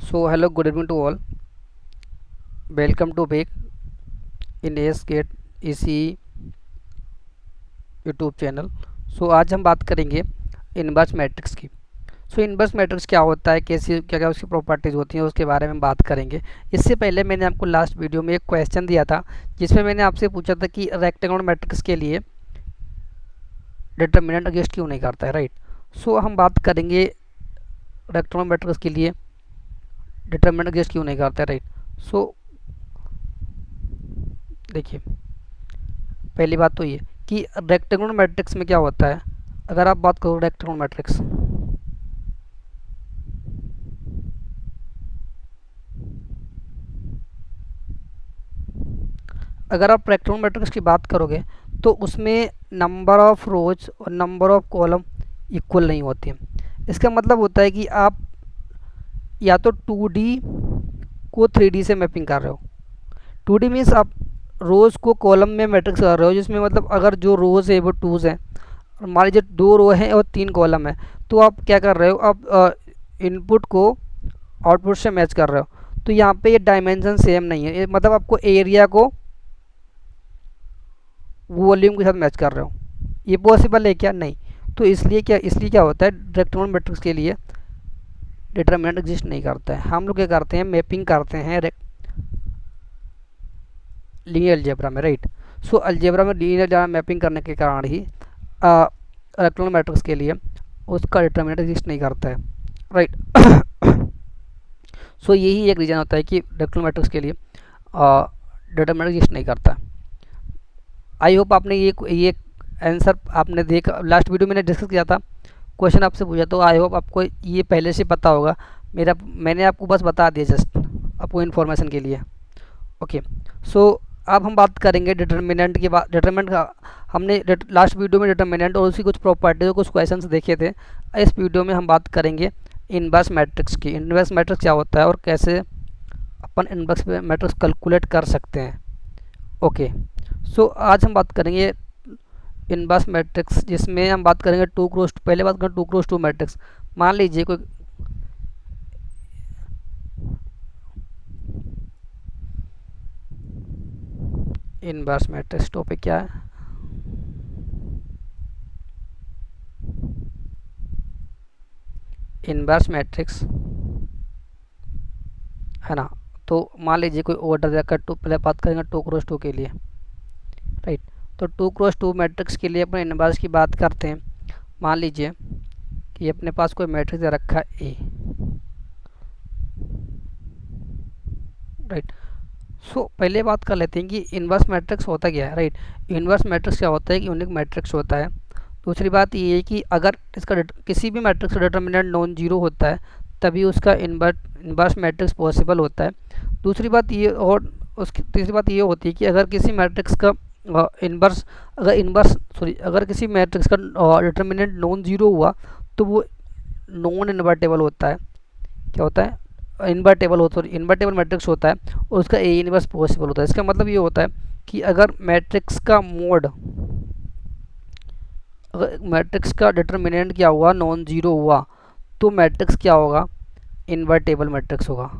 So hello, good evening to all. Welcome to back in ASGate ECE YouTube channel. आज हम बात करेंगे inverse matrix की। Inverse matrix क्या होता है, कैसी क्या क्या उसकी प्रॉपर्टीज़ होती हैं, उसके बारे में बात करेंगे। इससे पहले मैंने आपको लास्ट वीडियो में एक क्वेश्चन दिया था जिसमें मैंने आपसे पूछा था कि रेक्टेंगुलर मैट्रिक्स के लिए डिटर्मिनेंट एग्जिस्ट क्यों नहीं करता है, राइट। हम बात करेंगे रेक्टेंगुलर मैट्रिक्स के लिए डिटर्मिनेंट एग्जिस्ट क्यों नहीं करता है, राइट। देखिए, पहली बात तो ये कि रेक्टेंगुलर मैट्रिक्स में क्या होता है। अगर आप बात करो रेक्टेंगुलर मैट्रिक्स, अगर आप रेक्टेंगुलर मैट्रिक्स की बात करोगे तो उसमें नंबर ऑफ रोज और नंबर ऑफ कॉलम इक्वल नहीं होती हैं। इसका मतलब होता है कि आप या तो 2D को 3D से मैपिंग कर रहे हो। 2D मीन्स आप रोज़ को कॉलम में मैट्रिक्स कर रहे हो, जिसमें मतलब अगर जो रोज़ है वो टूज़ हैं, मान लीजिए 2 रो हैं और 3 कॉलम है, तो आप क्या कर रहे हो, आप इनपुट को आउटपुट से मैच कर रहे हो। तो यहाँ पे ये डायमेंशन सेम नहीं है, मतलब आपको एरिया को वॉल्यूम के साथ मैच कर रहे हो। ये पॉसिबल है क्या? नहीं। तो इसलिए क्या होता है, रेक्टेंगुलर मैट्रिक्स के लिए डिटरमिनेंट एग्जिस्ट नहीं करता है। हम लोग क्या करते हैं, मैपिंग करते हैं लीनियर अलजेब्रा में, राइट। अलजेब्रा में लीनियर अलजेब्रा मैपिंग करने के कारण ही रेक्टेंगुलर मैट्रिक्स के लिए उसका डिटरमिनेंट एग्जिस्ट नहीं करता है, राइट। यही एक रीज़न होता है कि रेक्टेंगुलर मैट्रिक्स के लिए डिटरमिनेंट एग्जिस्ट नहीं करता। आई होप आपने ये आंसर आपने देखा, लास्ट वीडियो मैंने डिस्कस किया था, क्वेश्चन आपसे पूछा, तो आई होप आपको ये पहले से पता होगा। मैंने आपको बस बता दिया जस्ट आपको इन्फॉर्मेशन के लिए। ओके, अब हम बात करेंगे डिटरमिनेंट की बात। डिटरमिनेंट का हमने लास्ट वीडियो में डिटरमिनेंट और उसकी कुछ प्रॉपर्टीज, कुछ क्वेश्चंस देखे थे। इस वीडियो में हम बात करेंगे इनवर्स मैट्रिक्स की। इनवर्स मैट्रिक्स क्या होता है और कैसे अपन इनवर्स मैट्रिक्स कैलकुलेट कर सकते हैं। ओके, आज हम बात करेंगे इनवर्स मैट्रिक्स, जिसमें हम बात करेंगे 2x2। पहले बात करें 2x2 मैट्रिक्स। मान लीजिए कोई इनवर्स मैट्रिक्स टॉपिक क्या है, इनवर्स मैट्रिक्स है ना। तो मान लीजिए कोई ऑर्डर देकर पहले बात करेंगे 2x2 के लिए, राइट। तो 2x2 मैट्रिक्स के लिए अपने इनवर्स की बात करते हैं। मान लीजिए कि अपने पास कोई मैट्रिक्स दे रखा है ए, राइट। पहले बात कर लेते हैं कि इनवर्स मैट्रिक्स होता क्या है, राइट। इनवर्स मैट्रिक्स क्या होता है कि यूनिक मैट्रिक्स होता है। दूसरी बात ये है कि अगर इसका किसी भी मैट्रिक्स का डिटरमिनेंट नॉन जीरो होता है तभी उसका इनवर्स मैट्रिक्स पॉसिबल होता है। दूसरी बात ये, और उसकी तीसरी बात ये होती है कि अगर किसी मैट्रिक्स का अगर किसी मैट्रिक्स का डिटरमिनेंट नॉन जीरो हुआ तो वो नॉन इन्वर्टेबल होता है। क्या होता है? इन्वर्टेबल मैट्रिक्स होता है और उसका ए इनवर्स पॉसिबल होता है। इसका मतलब ये होता है कि अगर मैट्रिक्स का डिटरमिनेंट क्या हुआ, नॉन जीरो हुआ, तो मैट्रिक्स क्या होगा, इन्वर्टेबल मैट्रिक्स होगा।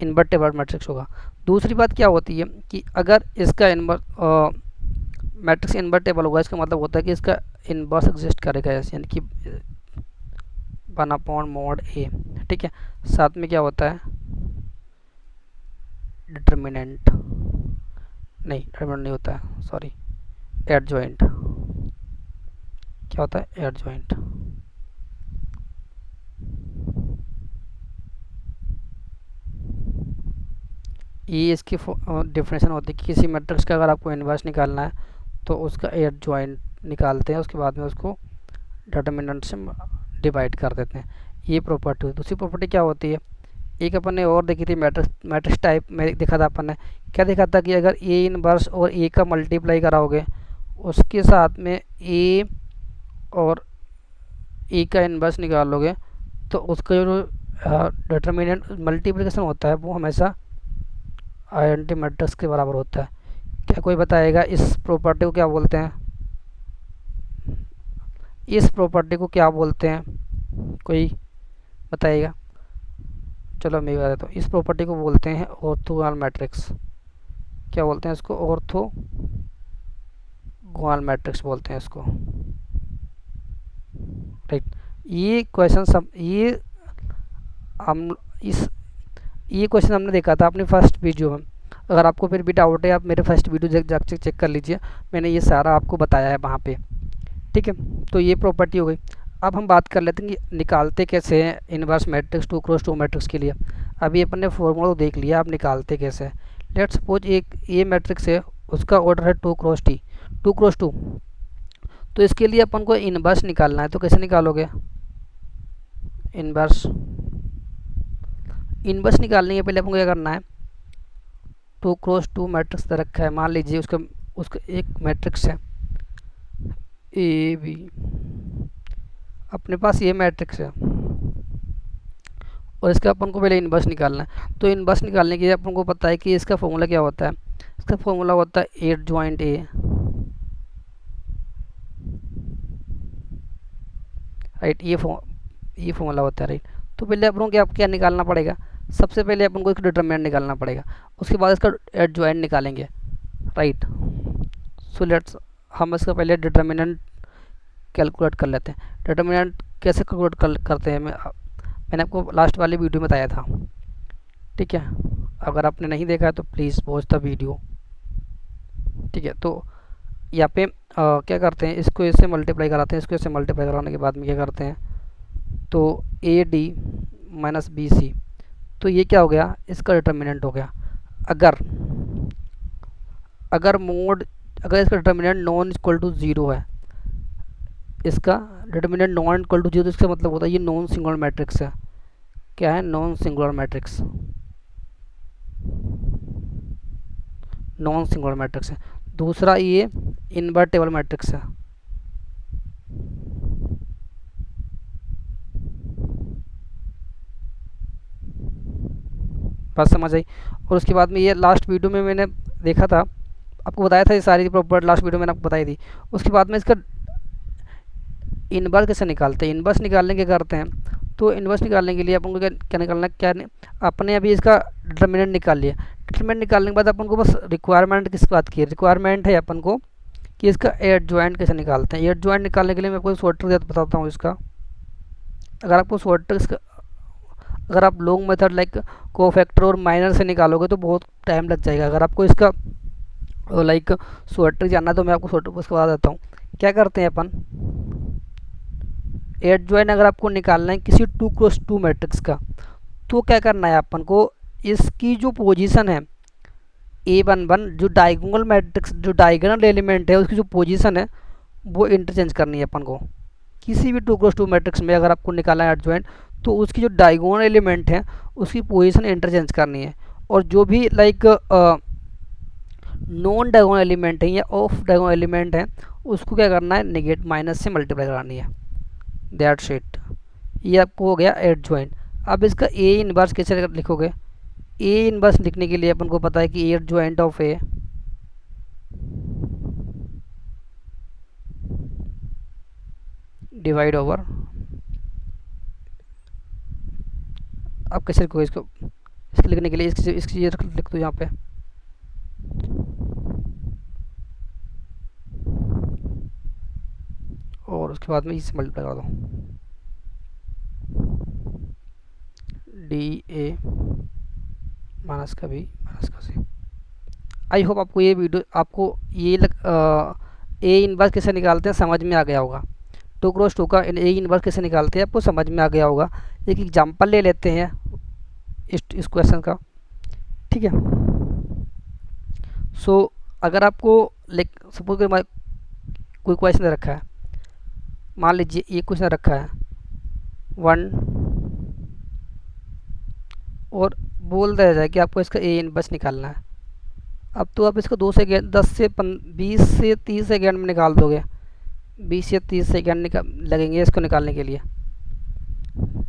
इन्वर्टेबल मैट्रिक्स होगा। दूसरी बात क्या होती है कि अगर इसका मैट्रिक्स इन्वर्टेबल होगा, इसका मतलब होता है कि इसका इनवर्स एग्जिस्ट करेगा, यानी कि 1/mod A, ठीक है। साथ में क्या होता है, डिटरमिनेंट नहीं होता है, सॉरी, एडजॉइंट। क्या होता है? एडजॉइंट। ये इसकी डिफिनेशन होती है कि किसी मैट्रिक्स का अगर आपको इनवर्स निकालना है तो उसका एडजॉइंट निकालते हैं, उसके बाद में उसको डिटरमिनेंट से डिवाइड कर देते हैं। ये प्रॉपर्टी। दूसरी प्रॉपर्टी क्या होती है, एक अपन ने और देखी थी, मैट्रिक्स टाइप में देखा था अपन ने। क्या देखा था कि अगर ए इनवर्स और ए का मल्टीप्लाई कराओगे, उसके साथ में ए और ए का इनवर्स निकालोगे, तो उसका जो डिटरमिनेंट मल्टीप्लिकेशन होता है वो हमेशा आइडेंटिटी मैट्रिक्स के बराबर होता है। क्या कोई बताएगा इस प्रॉपर्टी को क्या बोलते हैं? इस प्रॉपर्टी को क्या बोलते हैं? कोई बताएगा? चलो मैं बता देता हूँ। इस प्रॉपर्टी को बोलते हैं ऑर्थोगोनल मैट्रिक्स। क्या बोलते हैं इसको? ऑर्थोगोनल मैट्रिक्स बोलते हैं इसको, राइट। ये क्वेश्चन सब हम इस ये क्वेश्चन हमने देखा था अपनी फर्स्ट वीडियो में। अगर आपको फिर भी डाउट है, आप मेरे फर्स्ट वीडियो जाके चेक कर लीजिए, मैंने ये सारा आपको बताया है वहाँ पे, ठीक है। तो ये प्रॉपर्टी हो गई। अब हम बात कर लेते हैं कि निकालते कैसे हैं इनवर्स मैट्रिक्स 2x2 मैट्रिक्स के लिए। अभी अपन ने फॉर्मूला तो देख लिया, आप निकालते कैसे हैं। लेट सपोज एक ये मैट्रिक्स है, उसका ऑर्डर है 2x2। तो इसके लिए अपन को इनवर्स निकालना है, तो कैसे निकालोगे? इनवर्स निकालने के पहले अपन को क्या करना है? 2x2 मैट्रिक्स दे रखा है, मान लीजिए उसका एक मैट्रिक्स है ए बी, अपने पास ये मैट्रिक्स है और इसका अपन को पहले इनवर्स निकालना है। तो इनवर्स निकालने के लिए अपन को पता है कि इसका फॉर्मूला क्या होता है। इसका फॉर्मूला होता है 8 जॉइंट ए, राइट। ये फॉर्मूला होता है, राइट। तो पहले अपन को क्या निकालना पड़ेगा? सबसे पहले अपन को इसका डिटरमिनेंट निकालना पड़ेगा, उसके बाद इसका एडजॉइंट निकालेंगे, राइट। सो लेट्स हम इसका पहले डिटरमिनेंट कैलकुलेट कर लेते हैं। डिटरमिनेंट कैसे कैलकुलेट करते हैं मैंने आपको लास्ट वाली वीडियो में बताया था, ठीक है। अगर आपने नहीं देखा है तो प्लीज़ वॉच द वीडियो, ठीक है। तो यहाँ पे क्या करते हैं, इसको इससे मल्टीप्लाई कराते हैं, इसको इससे मल्टीप्लाई कराने के बाद में क्या करते हैं, तो A D minus B C, तो ये क्या हो गया? इसका डिटरमिनेंट हो गया। अगर इसका determinant non equal to zero है, इसका determinant non equal to zero, तो इसका मतलब होता है ये नॉन सिंगुलर मैट्रिक्स है। क्या है? Non singular matrix, non singular matrix है। दूसरा ये इन्वर्टेबल मैट्रिक्स है, बात समझ आई। और उसके बाद में ये लास्ट वीडियो में मैंने देखा था, आपको बताया था ये सारी प्रॉपर्टी लास्ट वीडियो में मैंने आपको बताई थी। उसके बाद में इसका इनवर्स कैसे निकालते हैं? इनवर्स निकालने के करते हैं, तो इनवर्स निकालने के लिए अपन को क्या निकालना, क्या नहीं, अपने अभी इसका डिटरमिनेंट निकाल लिया। डिटरमिनेंट निकालने के बाद अपन को बस रिक्वायरमेंट किस बात की? रिक्वायरमेंट है अपन को कि इसका एडजॉइंट कैसे निकालते हैं। एडजॉइंट निकालने के लिए मैं आपको शॉर्टकट बताता हूँ इसका। अगर आपको शॉर्टकट अगर आप लॉन्ग मेथड लाइक कोफैक्टर और माइनर से निकालोगे तो बहुत टाइम लग जाएगा। अगर आपको इसका लाइक शॉर्टकट जानना है तो मैं आपको शॉर्टकट उसको बता देता हूँ। क्या करते हैं अपन, एडजॉइंट अगर आपको निकालना है किसी 2x2 मैट्रिक्स का, तो क्या करना है अपन को, इसकी जो पोजीशन है A11, जो डायगोनल मैट्रिक्स, जो डायगोनल एलिमेंट है उसकी जो पोजीशन है वो इंटरचेंज करनी है अपन को। किसी भी 2x2 मैट्रिक्स में अगर आपको निकालना है एडजॉइंट, तो उसकी जो डायगोनल एलिमेंट है उसकी पोजीशन इंटरचेंज करनी है। और जो भी लाइक नॉन डायगोनल एलिमेंट है या ऑफ डायगोनल एलिमेंट है उसको क्या करना है, नेगेट माइनस से मल्टीप्लाई करानी है। दैट्स इट, ये आपको हो गया एडजॉइंट। अब इसका ए इनवर्स कैसे लिखोगे? ए इनवर्स लिखने के लिए अपन को पता है कि adjoint of A divide over, अब कैसे लिखोगे इसको? इसको लिखने के लिए इसकी ये लिख दो यहाँ पे, और उसके बाद में इससे मल्टीप्लाई कर दो, डी ए माइनस का बी माइनस का सी। आई होप आपको ये वीडियो, आपको ये ए इनवर्स कैसे निकालते हैं समझ में आ गया होगा। 2x2 का ए इनवर्स कैसे निकालते हैं आपको समझ में आ गया होगा। एक एग्जांपल ले लेते हैं इस क्वेश्चन का, ठीक है। सो अगर आपको लाइक सपोज कर कोई क्वेश्चन रखा है, मान लीजिए ये क्वेश्चन रखा है 1 और बोल दिया जाए कि आपको इसका ए इनवर्स निकालना है। अब तो आप इसको 20 से 30 सेकेंड में निकाल दोगे, 20 से 30 सेकेंड लगेंगे इसको निकालने के लिए।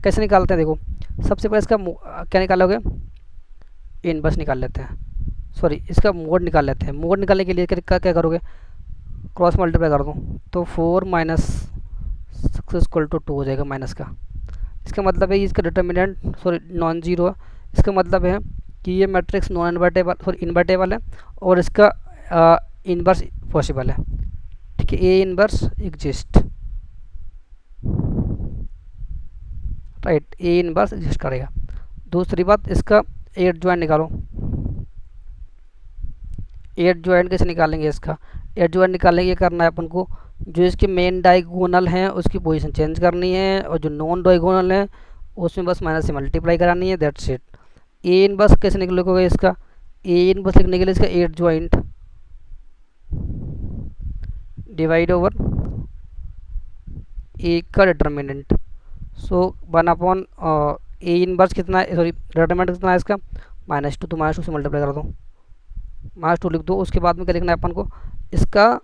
कैसे निकालते हैं देखो, सबसे पहले इसका क्या निकालोगे, इनवर्स निकाल लेते हैं। सॉरी इसका मोड निकाल लेते हैं। मोड निकालने के लिए क्या करोगे, क्रॉस मल्टीप्लाई कर दूँ तो 4 माइनस 6 इक्वल टू 2 हो जाएगा माइनस का। इसका मतलब है इसका डिटर्मिनेंट सॉरी नॉन जीरो है। इसका मतलब है कि ये matrix non invertible sorry invertible है और इसका इन्वर्स पॉसिबल है। ठीक है, A inverse exist, right, A inverse exist करेगा। दूसरी बात, इसका एड ज्वाइन निकालो। एड ज्वाइन कैसे निकालेंगे, इसका एड ज्वाइन निकालने के लिए करना है अपन को, जो इसके मेन डायगोनल हैं उसकी पोजीशन चेंज करनी है और जो नॉन डायगोनल है उसमें बस माइनस से मल्टीप्लाई करानी है, दैट्स इट। ए इनवर्स कैसे निकलेगा इसका, ए इनवर्स लिखने के लिए इसका एड ज्वाइंट डिवाइड ओवर ए का determinant. So 1 upon A inverse कितना है, सॉरी डिटर्मिनेंट कितना है इसका -2, तो -2 से मल्टीप्लाई कर दो, -2 लिख दो। उसके बाद में क्या लिखना है अपन को, इसका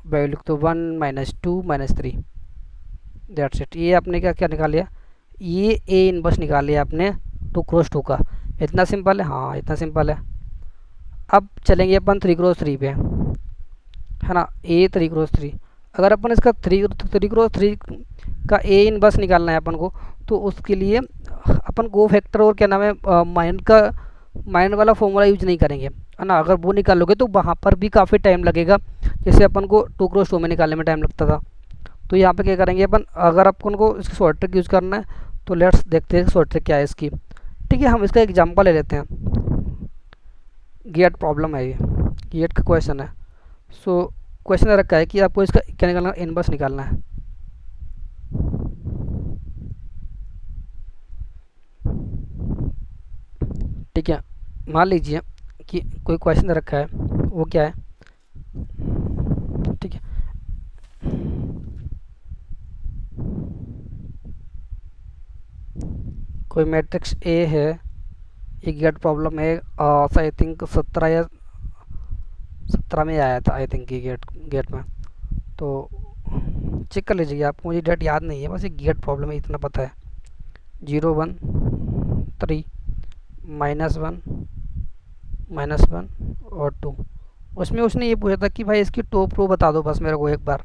वैल्यू लिख दो 1 -2 -3, दैट्स इट। ये आपने क्या क्या निकाल लिया, ये ए इनवर्स निकाल लिया आपने 2 क्रॉस 2 का। इतना सिंपल है, हाँ इतना सिंपल है। अब चलेंगे अपन 3 क्रॉस 3 पे, है ना, ए 3 क्रॉस 3। अगर अपन इसका 3 क्रॉस 3 का ए इनवर्स निकालना है अपन को, तो उसके लिए अपन गो फैक्टर और क्या नाम है माइंड वाला फॉर्मूला यूज नहीं करेंगे, है ना। अगर वो निकालोगे तो वहाँ पर भी काफ़ी टाइम लगेगा, जैसे अपन को 2 क्रॉस 2 में निकालने में टाइम लगता था। तो यहाँ पे क्या करेंगे अपन, अगर अपन को इसकी शॉर्ट ट्रिक यूज़ करना है तो लेट्स देखते हैं शॉर्ट ट्रिक क्या है इसकी। ठीक है, हम इसका एग्जांपल ले लेते हैं। गेट प्रॉब्लम है, ये गेट का क्वेश्चन है। सो क्वेश्चन रखा है कि आपको इसका क्या निकालना है, इनवर्स निकालना है। ठीक है, मान लीजिए कि कोई क्वेश्चन रखा है, वो क्या है, ठीक है, कोई मैट्रिक्स ए है, ये गेट प्रॉब्लम है, आई थिंक 17 में आया था आई थिंक ये गेट में, तो चेक कर लीजिए आप, मुझे डेट याद नहीं है, बस ये गेट प्रॉब्लम है इतना पता है। 0 1 3 -1 -1 और 2। उसमें उसने ये पूछा था कि भाई इसकी टॉप रो बता दो बस मेरे को एक बार,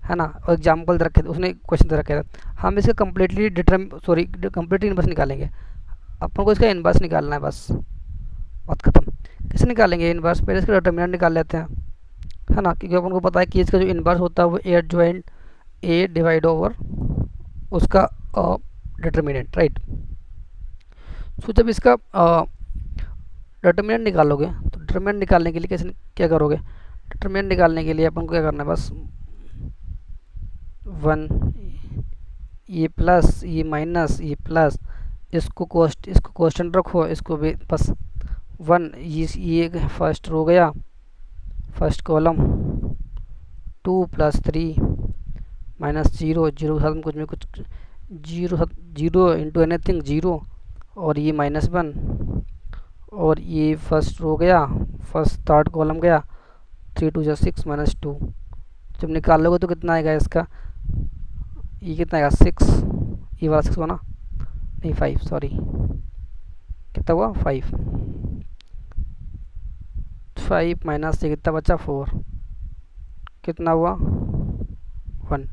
है ना, और एग्जाम्पल दे रखे थे, उसने क्वेश्चन दे रखे थे। हम इसका कंप्लीटली इनवर्स निकालेंगे। अपन को इसका इनवर्स निकालना है, बस बात खत्म। कैसे निकालेंगे इनवर्स, पहले इसका डिटर्मिनेंट निकाल लेते हैं, है ना, क्योंकि अपन को पता है कि इसका जो इनवर्स होता है वो ए ज्वाइंट ए डिवाइड ओवर उसका डिटर्मिनेंट, राइट। सो जब इसका डिटर्मिनेंट निकालोगे तो डिटर्मिनेंट निकालने के लिए कैसे क्या करोगे, डिटर्मिनेंट निकालने के लिए अपन को क्या करना है, बस 1 ये प्लस ये माइनस ये प्लस, इसको कांस्टेंट रखो, इसको भी बस 1, ये फर्स्ट रो गया, फर्स्ट कॉलम 2 + 3 -0 0 के साथ में कुछ में कुछ 0 इंटू एनीथिंग 0, और ये -1, और ये फर्स्ट रो गया, फर्स्ट थर्ड कॉलम गया, 3 2 = 6 -2। जब निकाल लोगे तो कितना आएगा इसका, ये कितना आएगा 6, ये वाला 6 होना नहीं 5, सॉरी कितना हुआ 5 माइनस से कितना बचा 4, कितना हुआ 1।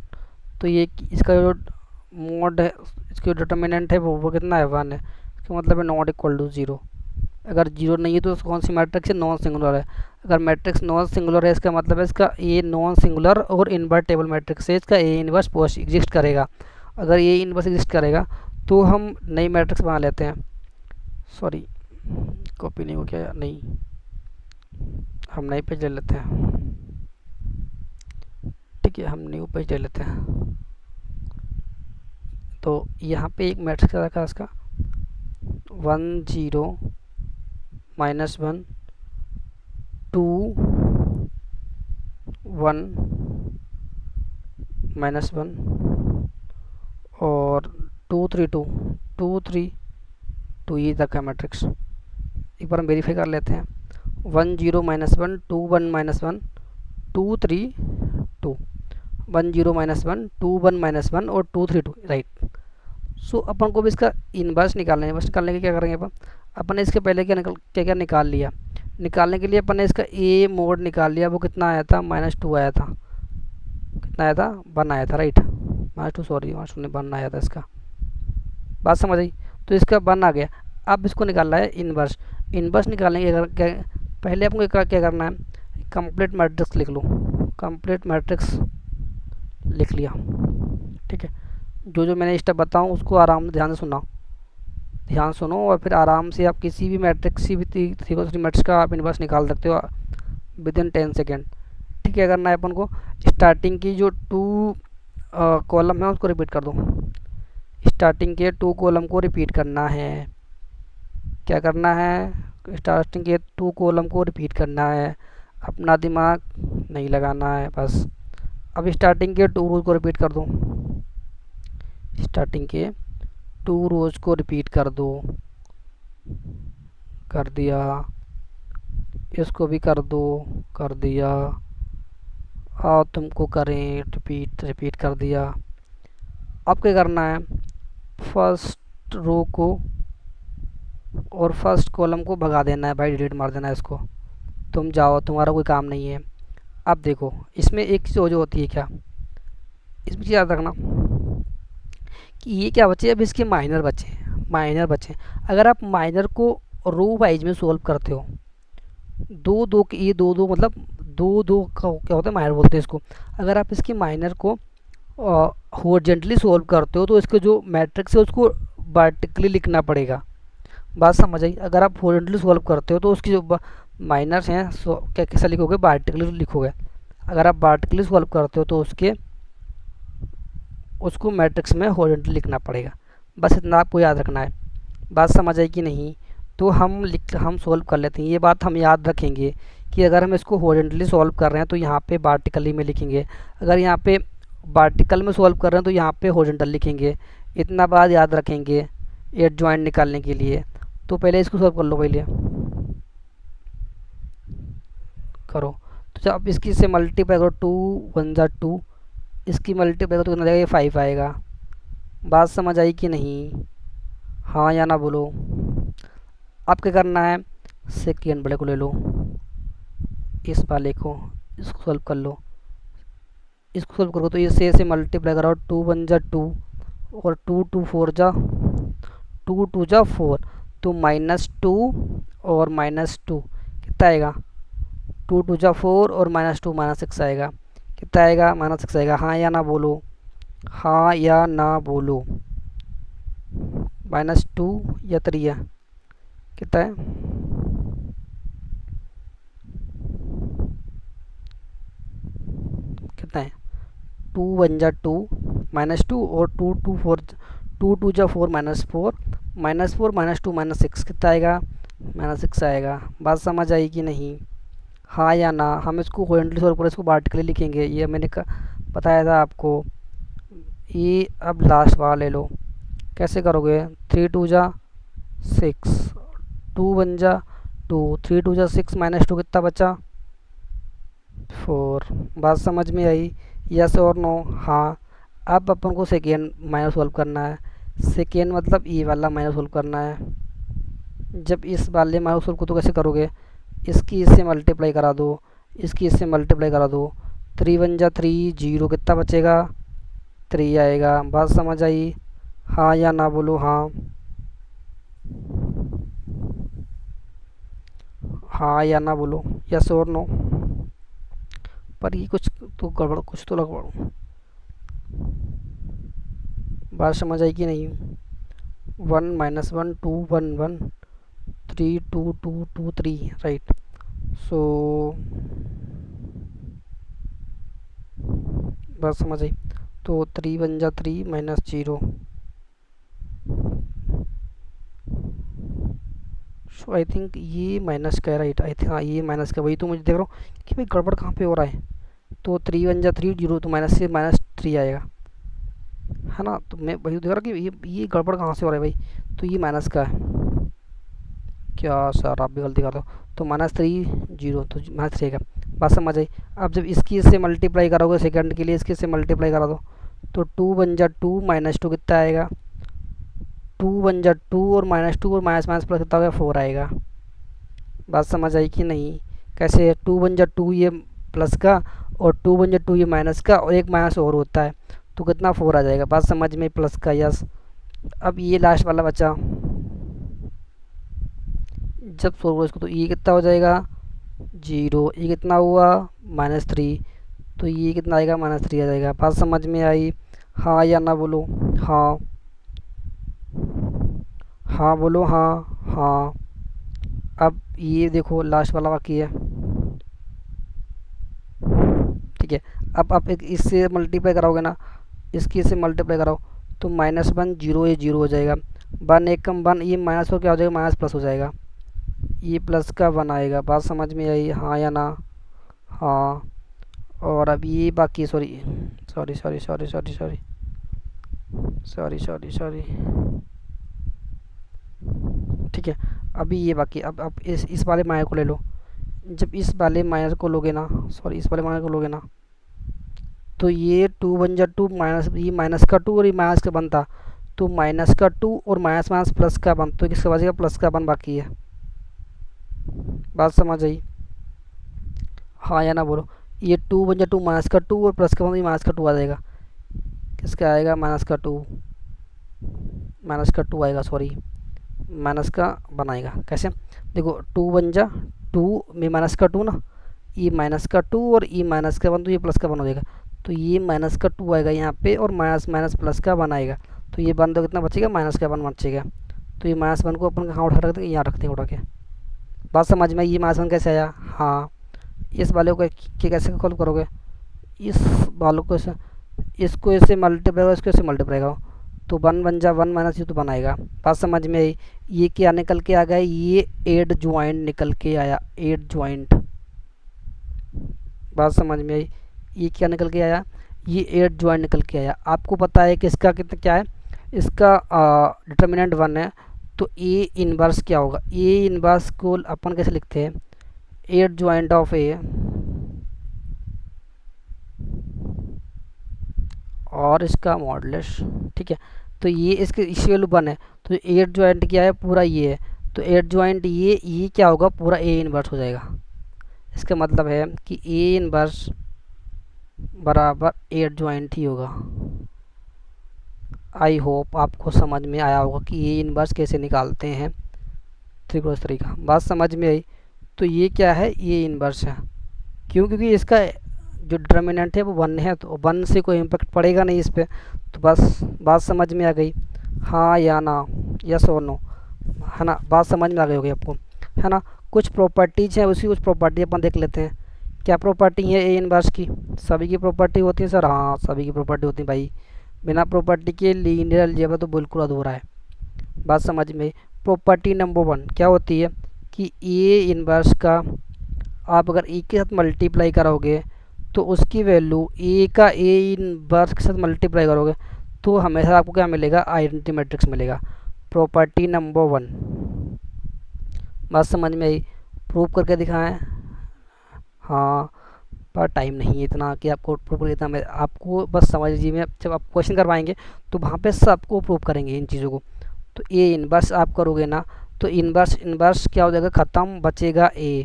तो ये इसका जो मोड है, इसका डिटर्मिनेंट है वो कितना है 1 है, इसका मतलब है नॉट इक्वल टू 0। अगर 0 नहीं है तो कौन सी मैट्रिक्स है, नॉन सिंगुलर है। अगर मैट्रिक्स नॉन सिंगुलर है इसका मतलब है इसका ए नॉन सिंगुलर और इन्वर्टेबल मैट्रिक्स है, इसका ए इनवर्स पोस्ट एग्जिस्ट करेगा। अगर ए इनवर्स एग्जिस्ट करेगा तो हम नई मैट्रिक्स बना लेते हैं, सॉरी कॉपी नहीं हो गया, नहीं हम नई पेज ले लेते हैं। ठीक है, हम न्यू पेज ले लेते हैं। तो यहाँ पे एक मैट्रिक्स रखा इसका 1 0 -1 2 1 -1 और 2 3 2 2 3 2, ये तक है मैट्रिक्स। एक बार हम वेरीफाई कर लेते हैं, 1 0 -1 2 1 -1 2 3 2, 1 0 -1 2 1 -1 और 2 3 2, राइट। सो अपन को भी इसका इनवर्स निकालना है। इनवर्स निकालने के क्या करेंगे अपन इसके पहले क्या निकाल लिया, निकालने के लिए अपन ने इसका ए मोड निकाल लिया, वो कितना आया था, -2 आया था, कितना आया था, 1 आया था, राइट, -2 सॉरी -1 आया था इसका, बात समझ आई। तो इसका 1 आ गया। अब इसको निकालना है इनवर्स। इनवर्स निकालने के क्या, पहले आपको क्या करना है, कंप्लीट मैट्रिक्स लिख लो, कंप्लीट मैट्रिक्स लिख लिया, ठीक है। जो जो मैंने स्टेप बताऊँ उसको आराम से ध्यान से सुना, ध्यान सुनो, और फिर आराम से आप किसी भी मैट्रिक्स, किसी भी थ्री मैट्रिक्स का आप इनवर्स निकाल सकते हो विद इन 10 सेकेंड, ठीक है। करना है अपन को, स्टार्टिंग की जो 2 कॉलम है उसको रिपीट कर दो, स्टार्टिंग के 2 कॉलम को रिपीट करना है, क्या करना है, स्टार्टिंग के 2 कॉलम को रिपीट करना है, अपना दिमाग नहीं लगाना है बस। अब स्टार्टिंग के 2 रोज को रिपीट कर दो, स्टार्टिंग के 2 रोज को रिपीट कर दो, कर दिया, इसको भी कर दो, कर दिया, और तुमको करें रिपीट, रिपीट कर दिया। अब क्या करना है, फर्स्ट रो को और फर्स्ट कॉलम को भगा देना है भाई, डिलीट मार देना है इसको, तुम जाओ, तुम्हारा कोई काम नहीं है। अब देखो इसमें एक चीज़ जो होती है, क्या इसमें याद रखना कि ये क्या बचे, अब इसके माइनर बचे, माइनर बचे। अगर आप माइनर को रो वाइज में सोल्व करते हो, दो दो के, ये दो दो मतलब दो दो का क्या होता है, माइनर बोलते हैं इसको। अगर आप इसकी माइनर को हॉरिजॉन्टली सोल्व करते हो तो इसके जो मैट्रिक्स है उसको वर्टिकली लिखना पड़ेगा, बात समझ आई। अगर आप हॉरिजॉन्टली सॉल्व करते हो तो उसकी जो माइनर्स हैं क्या कैसा लिखोगे, वर्टिकली लिखोगे। अगर आप वर्टिकली सॉल्व करते हो तो उसको मैट्रिक्स में हॉरिजॉन्टली लिखना पड़ेगा, बस इतना आपको याद रखना है, बात समझ आई कि नहीं। तो हम सॉल्व कर लेते हैं, ये बात हम याद रखेंगे कि अगर हम इसको हॉरिजॉन्टली सॉल्व कर रहे हैं तो यहाँ पे वर्टिकली में लिखेंगे, अगर यहाँ पे वर्टिकल में सॉल्व कर रहे हैं तो यहाँ पे हॉरिजॉन्टल लिखेंगे, इतना बात याद रखेंगे एड जॉइंट निकालने के लिए। तो पहले इसको सॉल्व कर लो, पहले करो। तो जब इसकी से मल्टीप्लाई करो, 2 1 जा 2, इसकी मल्टीप्लाई करो तो कितना जाएगा, ये 5 आएगा, बात समझ आई कि नहीं, हाँ या ना बोलो। अब क्या करना है, सेकेंड बड़े को ले लो, इस वाले को, इसको सॉल्व कर लो, इसको सॉल्व करो तो ये से मल्टीप्लाई कराओ, 2 1 जा 2 और 2 2 4 जा 2 2 जा 4, तो -2 और -2 कितना आएगा, 2 2 जा 4 और -2 -6 आएगा, कितना आएगा, -6 आएगा, हाँ या ना बोलो, हाँ या ना बोलो। -2 या 3 है, कितना है, कितना है, 2 1 जा 2 -2 और 2 2 4, 2 2 जा 4 -4 -4 -2 -6 कितना आएगा, -6 आएगा, बात समझ आई कि नहीं, हाँ या ना। हम इसको हॉरिजॉन्टली सॉल्व करें, इसको वर्टिकली लिखेंगे, ये मैंने बताया था आपको। ये अब लास्ट वाला ले लो, कैसे करोगे, 3 2 जा 6, 2 1 जा 2, 3 2 जा 6 -2 कितना बचा, 4, बात समझ में आई, यस और नो, हाँ। अब अपन को सेकेंड माइनस सॉल्व करना है, सेकेंड मतलब ये वाला माइनस सॉल्व करना है। जब इस वाले माइनस सॉल्व को तो कैसे करोगे, इसकी इससे मल्टीप्लाई करा दो, इसकी इससे मल्टीप्लाई करा दो, 3 1 जा 3 0 कितना बचेगा, 3 आएगा, बात समझ आई, हाँ या ना बोलो, हाँ, हाँ या ना बोलो, यस और नो। पर ये कुछ तो गड़बड़, कुछ तो गड़बड़, बात समझ आई कि नहीं, 1 -1 2 1 1 3 2 2 2 3, राइट। सो बात समझ आई, तो 3 1 जा 3 -0, सो आई थिंक ये माइनस का है, राइट, आई थिंक हाँ ये माइनस का, वही तो मुझे देख रहा हूँ कि भाई गड़बड़ कहाँ पे हो रहा है। तो 3 1 जा 3 0, तो माइनस से -3 आएगा, है ना। तो मैं वही देख रहा कि ये गड़बड़ कहाँ से हो रहा है भाई, तो ये माइनस का है क्या सर, आप भी गलती कर दो, तो -3 0, तो -3 आएगा, बात समझ आई। अब जब इसकी इससे मल्टीप्लाई करोगे सेकंड के लिए, इसके इससे मल्टीप्लाई करा दो, तो 2 1 जा 2 -2 कितना आएगा, 2 1 जा 2 और -2 और माइनस माइनस प्लस कितना हो गया, 4 आएगा, बात समझ आई कि नहीं? कैसे 2 बन जा 2 ये प्लस का, और 2 बन जा 2 ये माइनस का, और एक माइनस और होता है, तो कितना 4 आ जाएगा। बात समझ में? प्लस का यस। अब ये लास्ट वाला बचा, जब सोल्व इसको तो ये कितना हो जाएगा 0, ये कितना हुआ -3, तो ये कितना आएगा -3 आ जाएगा। बात समझ में आई? हाँ या ना बोलो? हाँ हाँ बोलो, हाँ हाँ। अब ये देखो लास्ट वाला बाकी है, ठीक है। अब आप एक इससे मल्टीप्लाई कराओगे ना, इसकी से मल्टीप्लाई कराओ, तो -1 0 ये 0 हो जाएगा, 1 एक कम 1, ये माइनस हो क्या हो जाएगा, माइनस प्लस हो जाएगा, ये प्लस का 1 आएगा। बात समझ में आई? हाँ या ना? हाँ। और अब ये बाकी, sorry sorry sorry sorry sorry sorry sorry sorry sorry, ठीक है। अभी ये बाकी, अब आप इस वाले माइनस को ले लो। जब इस वाले माइनस को लोगे ना, सॉरी इस वाले माइनस को लोगे ना, तो ये 2 बन जा 2 माइनस, ये माइनस का 2 और ये माइनस का 1 था, तो माइनस का 2 और माइनस माइनस प्लस का 1, तो किसके बचेगा, प्लस का 1 बाकी है। बात समझ आई? हाँ या ना बोलो? ये 2 बन जा 2 माइनस का 2 और प्लस का 1, ये माइनस का 2 आ जाएगा, किसका आएगा, माइनस का 2, माइनस का 2 आएगा, सॉरी माइनस का 1 आएगा। कैसे देखो, 2 बन जा 2 में माइनस का 2 ना, ये माइनस का 2 और ये माइनस का 1, तो ये प्लस का 1 हो जाएगा, तो ये माइनस का 2 आएगा यहाँ पे, और माइनस माइनस प्लस का 1 आएगा, तो ये 1 तो कितना बचेगा, माइनस का 1 बचेगा। तो ये -1 को अपन कहाँ उठा रखते हैं, यहाँ रखते हैं उठा के। बात समझ में? ये -1 कैसे आया? हाँ। इस वाले को कैसे कॉल करोगे, इस वालों को ऐसे, इसको ऐसे मल्टीप्लाई करो, इसको ऐसे मल्टीप्लाई करो, तो 1 बन जा 1 माइनस ये तो 1 आएगा। बात समझ में आई? ये क्या निकल के आ गया, ये 8 ज्वाइंट निकल के आया, 8 ज्वाइंट। बात समझ में आई? ये क्या निकल के आया, ये 8 ज्वाइंट निकल के आया। आपको पता है कि इसका कितना क्या है, इसका डिटर्मिनेंट 1 है, तो ए इनवर्स क्या होगा, ए इनवर्स को अपन कैसे लिखते हैं, 8 ज्वाइंट ऑफ ए और इसका मॉडुलस, ठीक है। तो ये इसके इसी वैल्यू 1 है, तो 8 ज्वाइंट क्या है, पूरा ये है, तो 8 ज्वाइंट ये क्या होगा, पूरा ए इनवर्स हो जाएगा। इसका मतलब है कि ए इनवर्स बराबर 8 ज्वाइंट ही होगा। आई होप आपको समझ में आया होगा कि ए इनवर्स कैसे निकालते हैं, त्रिकोण तरीका। बात समझ में आई? तो ये क्या है, ए इनवर्स है, क्यों, क्योंकि इसका जो डिटर्मिनेंट है वो 1 है, तो 1 से कोई इम्पैक्ट पड़ेगा नहीं इस पर। तो बस बात समझ में आ गई? हाँ या ना, यस और नो, है ना? बात समझ में आ गई होगी आपको, है ना? कुछ प्रॉपर्टीज हैं, उसी कुछ प्रॉपर्टी अपन देख लेते हैं। क्या प्रॉपर्टी है ए इनवर्स की? सभी की प्रॉपर्टी होती है सर? हाँ सभी की प्रॉपर्टी होती है भाई, बिना प्रॉपर्टी के लीनियर अलजेब्रा तो बिल्कुल अधूरा है। बात समझ में? प्रॉपर्टी नंबर 1 क्या होती है कि ए इनवर्स का आप अगर ए के साथ मल्टीप्लाई करोगे, तो उसकी वैल्यू ए का ए इनवर्स के साथ मल्टीप्लाई करोगे, तो हमेशा आपको क्या मिलेगा, आइडेंटिटी मैट्रिक्स मिलेगा। Property number 1। बात समझ में आई? प्रूव करके दिखाएं? हाँ, पर टाइम नहीं है इतना कि आपको प्रूव करके, इतना मैं आपको बस समझ लीजिए, मैं जब आप क्वेश्चन करवाएंगे तो वहाँ पे सबको प्रूव करेंगे इन चीज़ों को। तो ए इनवर्स आप करोगे ना, तो इनवर्स इनवर्स क्या हो जाएगा, ख़त्म, बचेगा ए।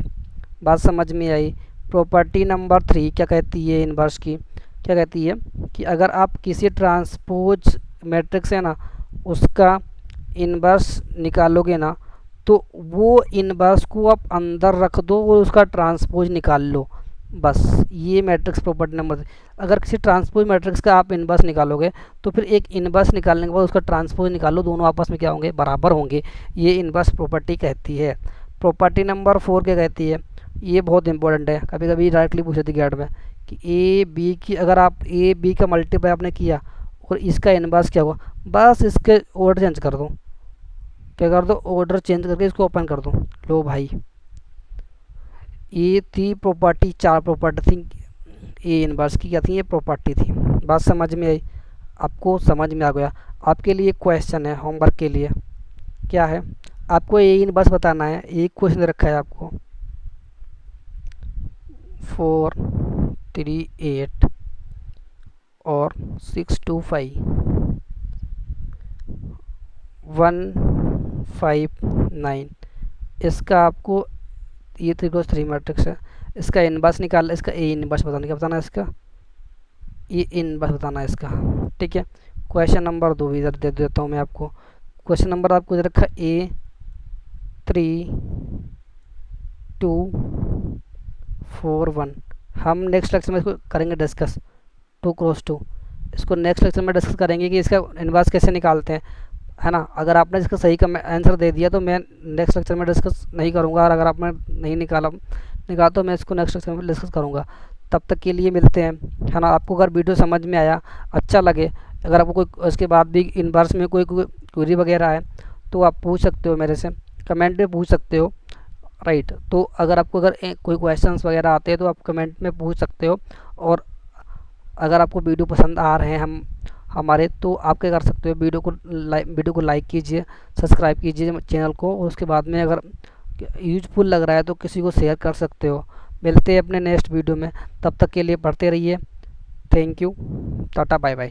बात समझ में आई? प्रॉपर्टी नंबर 3 क्या कहती है इनवर्स की, क्या कहती है कि अगर आप किसी ट्रांसपोज मैट्रिक्स है ना, उसका इनवर्स निकालोगे ना, तो वो इनवर्स को आप अंदर रख दो और उसका ट्रांसपोज निकाल लो, बस ये मैट्रिक्स प्रॉपर्टी नंबर। अगर किसी ट्रांसपोज मैट्रिक्स का आप इनवर्स निकालोगे, तो फिर एक इनवर्स निकालने के बाद उसका ट्रांसपोज निकालो, दोनों आपस में क्या होंगे, बराबर होंगे। ये इनवर्स प्रॉपर्टी कहती है। प्रॉपर्टी नंबर 4 क्या कहती है, ये बहुत इंपॉर्टेंट है, कभी कभी डायरेक्टली पूछ लेती गेट में, कि ए बी की, अगर आप ए बी का मल्टीप्लाई आपने किया और इसका इनवर्स क्या हुआ, बस इसके ऑर्डर चेंज कर दो, क्या कर दो, ऑर्डर चेंज करके इसको ओपन कर दो। लो भाई, ये थी प्रॉपर्टी, 4 प्रॉपर्टी थी ए इनवर्स की, क्या थी, ये प्रॉपर्टी थी। बात समझ में आई? आपको समझ में आ गया? आपके लिए क्वेश्चन है होमवर्क के लिए, क्या है, आपको ए इनवर्स बताना है। एक क्वेश्चन रखा है आपको, 4 3 8 और 6 2 5 1 5 9, इसका आपको ये 3 × 3 मैट्रिक्स है, इसका इनवर्स निकाल, इसका ए इनवर्स बताना, क्या बताना है इसका, ये इनवर्स बताना है इसका। ठीक है, क्वेश्चन नंबर 2 इधर दे देता हूँ मैं आपको। क्वेश्चन नंबर आपको इधर रखा A3, 2, 4, 1। हम नेक्स्ट लेक्चर में इसको करेंगे डिस्कस 2 × 2। इसको नेक्स्ट लेक्चर में डिस्कस करेंगे कि इसका इनवर्स कैसे निकालते हैं, है ना। अगर आपने इसका सही का आंसर दे दिया तो मैं नेक्स्ट लेक्चर में डिस्कस नहीं करूँगा, और अगर आपने नहीं निकाला तो मैं इसको नेक्स्ट लेक्चर में डिस्कस करूँगा। तब तक के लिए मिलते हैं, है ना। आपको अगर वीडियो समझ में आया, अच्छा लगे, अगर आपको कोई उसके बाद भी इनवर्स में कोई क्वेरी वगैरह है तो आप पूछ सकते हो मेरे से, कमेंट में पूछ सकते हो, राइट। तो अगर आपको कोई क्वेश्चंस वगैरह आते हैं तो आप कमेंट में पूछ सकते हो। और अगर आपको वीडियो पसंद आ रहे हैं हमारे, तो आप क्या कर सकते हो, वीडियो को लाइक कीजिए, सब्सक्राइब कीजिए चैनल को, और उसके बाद में अगर यूजफुल लग रहा है तो किसी को शेयर कर सकते हो। मिलते हैं अपने नेक्स्ट वीडियो में, तब तक के लिए पढ़ते रहिए। Thank you, tata, bye bye.